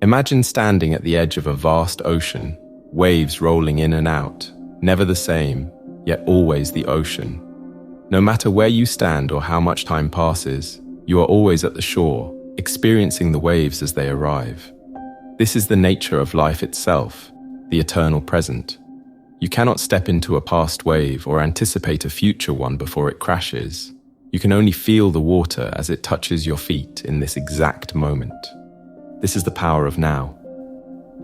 Imagine standing at the edge of a vast ocean, waves rolling in and out, never the same, yet always the ocean. No matter where you stand or how much time passes, you are always at the shore, experiencing the waves as they arrive. This is the nature of life itself, the eternal present. You cannot step into a past wave or anticipate a future one before it crashes. You can only feel the water as it touches your feet in this exact moment. This is the power of now.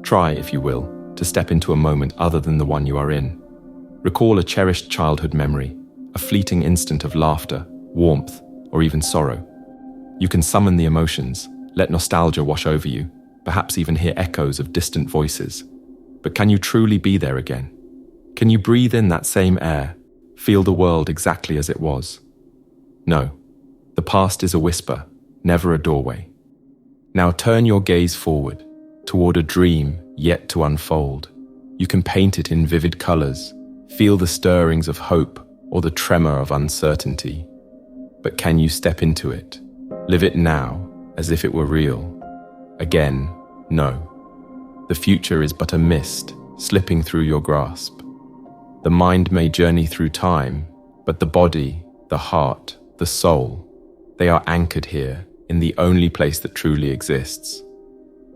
Try, if you will, to step into a moment other than the one you are in. Recall a cherished childhood memory, a fleeting instant of laughter, warmth, or even sorrow. You can summon the emotions, let nostalgia wash over you, perhaps even hear echoes of distant voices. But can you truly be there again? Can you breathe in that same air, feel the world exactly as it was? No. The past is a whisper, never a doorway. Now turn your gaze forward, toward a dream yet to unfold. You can paint it in vivid colors, feel the stirrings of hope or the tremor of uncertainty. But can you step into it? Live it now, as if it were real? Again, no. The future is but a mist, slipping through your grasp. The mind may journey through time, but the body, the heart, the soul, they are anchored here, in the only place that truly exists.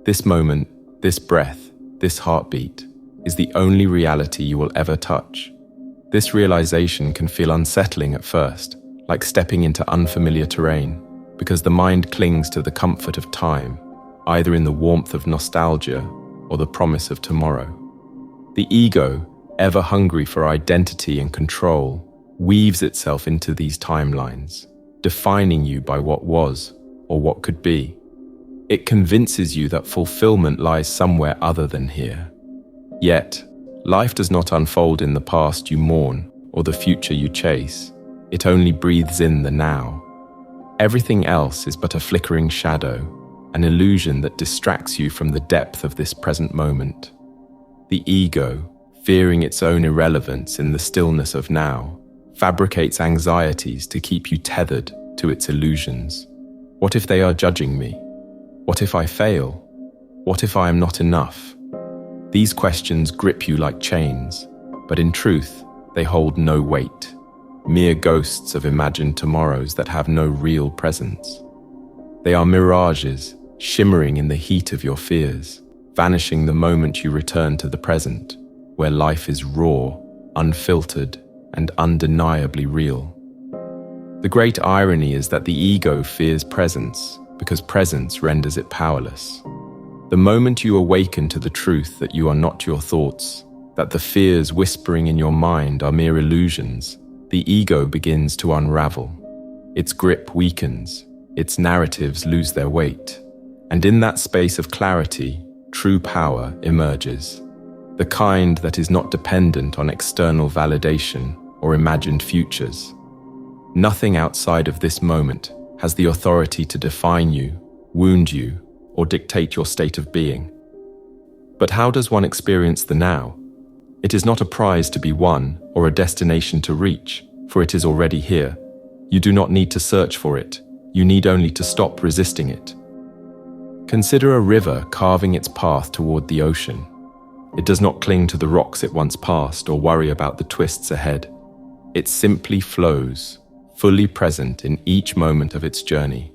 This moment, this breath, this heartbeat, is the only reality you will ever touch. This realization can feel unsettling at first, like stepping into unfamiliar terrain, because the mind clings to the comfort of time, either in the warmth of nostalgia or the promise of tomorrow. The ego, ever hungry for identity and control, weaves itself into these timelines, defining you by what was or what could be. It convinces you that fulfillment lies somewhere other than here. Yet, life does not unfold in the past you mourn or the future you chase. It only breathes in the now. Everything else is but a flickering shadow, an illusion that distracts you from the depth of this present moment. The ego, fearing its own irrelevance in the stillness of now, fabricates anxieties to keep you tethered to its illusions. What if they are judging me? What if I fail? What if I am not enough? These questions grip you like chains, but in truth, they hold no weight, mere ghosts of imagined tomorrows that have no real presence. They are mirages, shimmering in the heat of your fears, vanishing the moment you return to the present, where life is raw, unfiltered, and undeniably real. The great irony is that the ego fears presence because presence renders it powerless. The moment you awaken to the truth that you are not your thoughts, that the fears whispering in your mind are mere illusions, the ego begins to unravel. Its grip weakens, its narratives lose their weight, and in that space of clarity, true power emerges. The kind that is not dependent on external validation or imagined futures. Nothing outside of this moment has the authority to define you, wound you, or dictate your state of being. But how does one experience the now? It is not a prize to be won or a destination to reach, for it is already here. You do not need to search for it. You need only to stop resisting it. Consider a river carving its path toward the ocean. It does not cling to the rocks it once passed or worry about the twists ahead. It simply flows, fully present in each moment of its journey.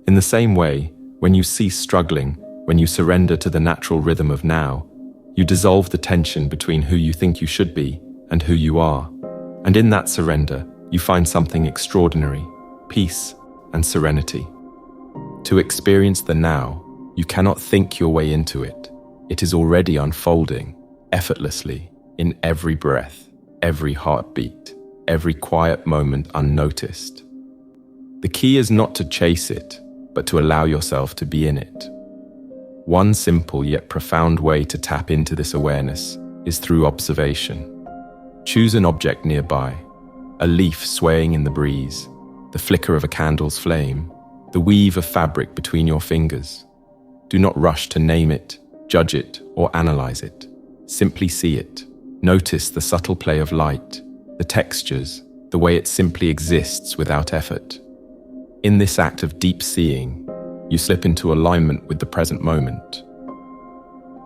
In the same way, when you cease struggling, when you surrender to the natural rhythm of now, you dissolve the tension between who you think you should be and who you are. And in that surrender, you find something extraordinary, peace and serenity. To experience the now, you cannot think your way into it. It is already unfolding, effortlessly, in every breath, every heartbeat, every quiet moment unnoticed. The key is not to chase it, but to allow yourself to be in it. One simple yet profound way to tap into this awareness is through observation. Choose an object nearby, a leaf swaying in the breeze, the flicker of a candle's flame, the weave of fabric between your fingers. Do not rush to name it, judge it, or analyze it. Simply see it. Notice the subtle play of light, the textures, the way it simply exists without effort. In this act of deep seeing, you slip into alignment with the present moment.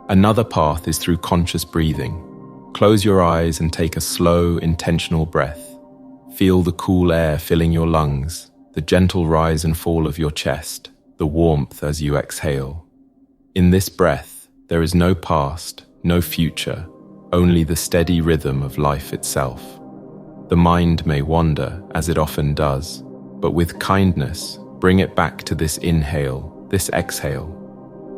Another path is through conscious breathing. Close your eyes and take a slow, intentional breath. Feel the cool air filling your lungs, the gentle rise and fall of your chest, the warmth as you exhale. In this breath, there is no past, no future, only the steady rhythm of life itself. The mind may wander, as it often does, but with kindness, bring it back to this inhale, this exhale.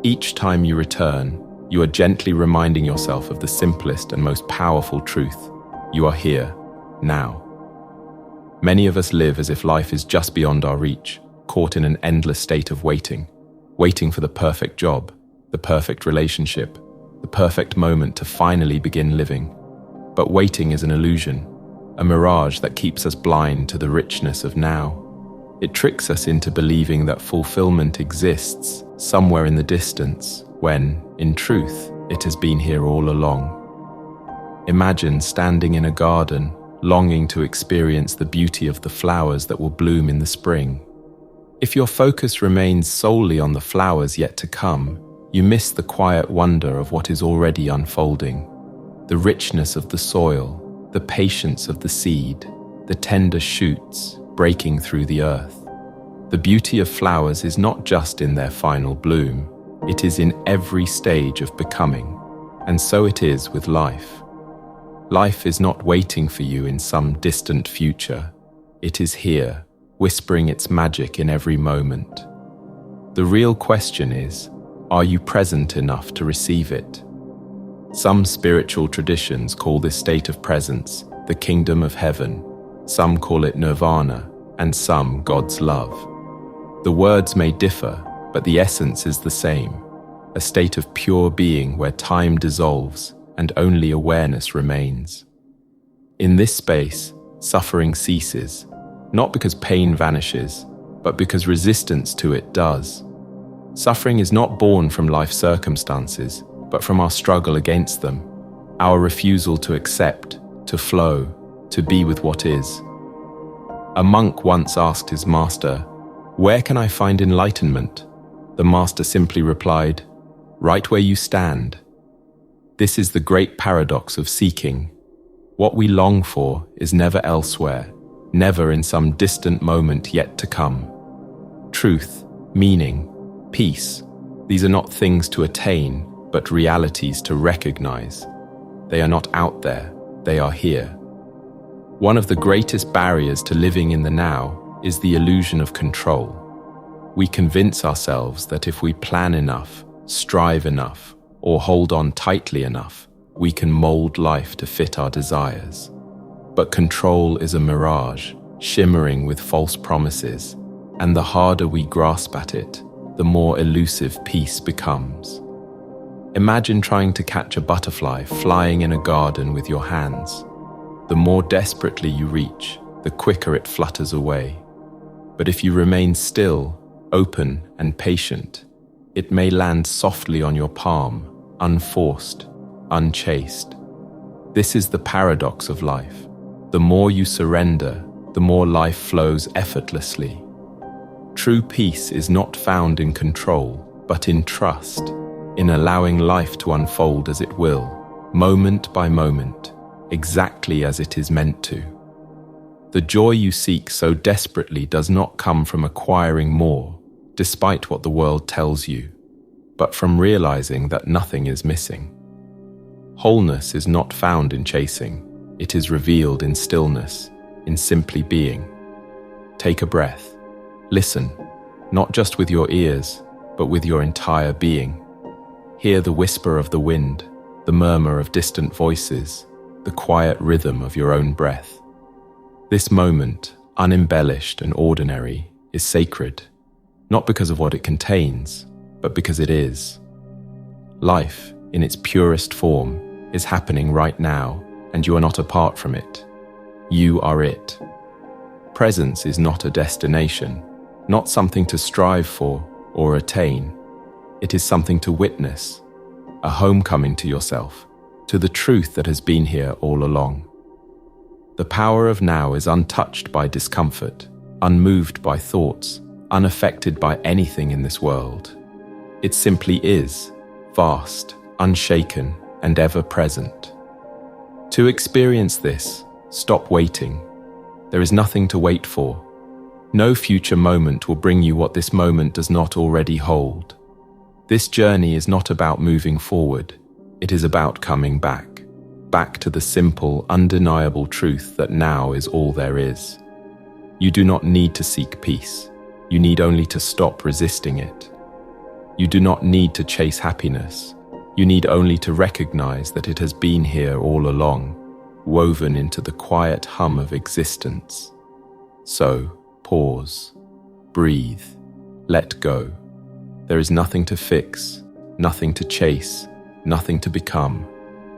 Each time you return, you are gently reminding yourself of the simplest and most powerful truth. You are here, now. Many of us live as if life is just beyond our reach, caught in an endless state of waiting for the perfect job, the perfect relationship, the perfect moment to finally begin living. But waiting is an illusion, a mirage that keeps us blind to the richness of now. It tricks us into believing that fulfillment exists somewhere in the distance, when, in truth, it has been here all along. Imagine standing in a garden, longing to experience the beauty of the flowers that will bloom in the spring. If your focus remains solely on the flowers yet to come, you miss the quiet wonder of what is already unfolding. The richness of the soil, the patience of the seed, the tender shoots breaking through the earth. The beauty of flowers is not just in their final bloom, it is in every stage of becoming, and so it is with life. Life is not waiting for you in some distant future. It is here, whispering its magic in every moment. The real question is, are you present enough to receive it? Some spiritual traditions call this state of presence the kingdom of heaven. Some call it nirvana, and some God's love. The words may differ, but the essence is the same, a state of pure being where time dissolves and only awareness remains. In this space, suffering ceases, not because pain vanishes, but because resistance to it does. Suffering is not born from life circumstances, but from our struggle against them, our refusal to accept, to flow, to be with what is. A monk once asked his master, "Where can I find enlightenment?" The master simply replied, "Right where you stand." This is the great paradox of seeking. What we long for is never elsewhere, never in some distant moment yet to come. Truth, meaning, peace, these are not things to attain, but realities to recognize. They are not out there, they are here. One of the greatest barriers to living in the now is the illusion of control. We convince ourselves that if we plan enough, strive enough, or hold on tightly enough, we can mold life to fit our desires. But control is a mirage, shimmering with false promises, and the harder we grasp at it, the more elusive peace becomes. Imagine trying to catch a butterfly flying in a garden with your hands. The more desperately you reach, the quicker it flutters away. But if you remain still, open and patient, it may land softly on your palm, unforced, unchased. This is the paradox of life. The more you surrender, the more life flows effortlessly. True peace is not found in control, but in trust, in allowing life to unfold as it will, moment by moment, exactly as it is meant to. The joy you seek so desperately does not come from acquiring more, despite what the world tells you, but from realizing that nothing is missing. Wholeness is not found in chasing, it is revealed in stillness, in simply being. Take a breath. Listen, not just with your ears, but with your entire being. Hear the whisper of the wind, the murmur of distant voices, the quiet rhythm of your own breath. This moment, unembellished and ordinary, is sacred, not because of what it contains, but because it is. Life, in its purest form, is happening right now, and you are not apart from it. You are it. Presence is not a destination, not something to strive for or attain. It is something to witness, a homecoming to yourself, to the truth that has been here all along. The power of now is untouched by discomfort, unmoved by thoughts, unaffected by anything in this world. It simply is, vast, unshaken, and ever-present. To experience this, stop waiting. There is nothing to wait for. No future moment will bring you what this moment does not already hold. This journey is not about moving forward. It is about coming back. Back to the simple, undeniable truth that now is all there is. You do not need to seek peace. You need only to stop resisting it. You do not need to chase happiness. You need only to recognize that it has been here all along, woven into the quiet hum of existence. So, pause, breathe, let go. There is nothing to fix, nothing to chase, nothing to become.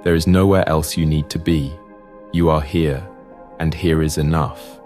There is nowhere else you need to be. You are here, and here is enough.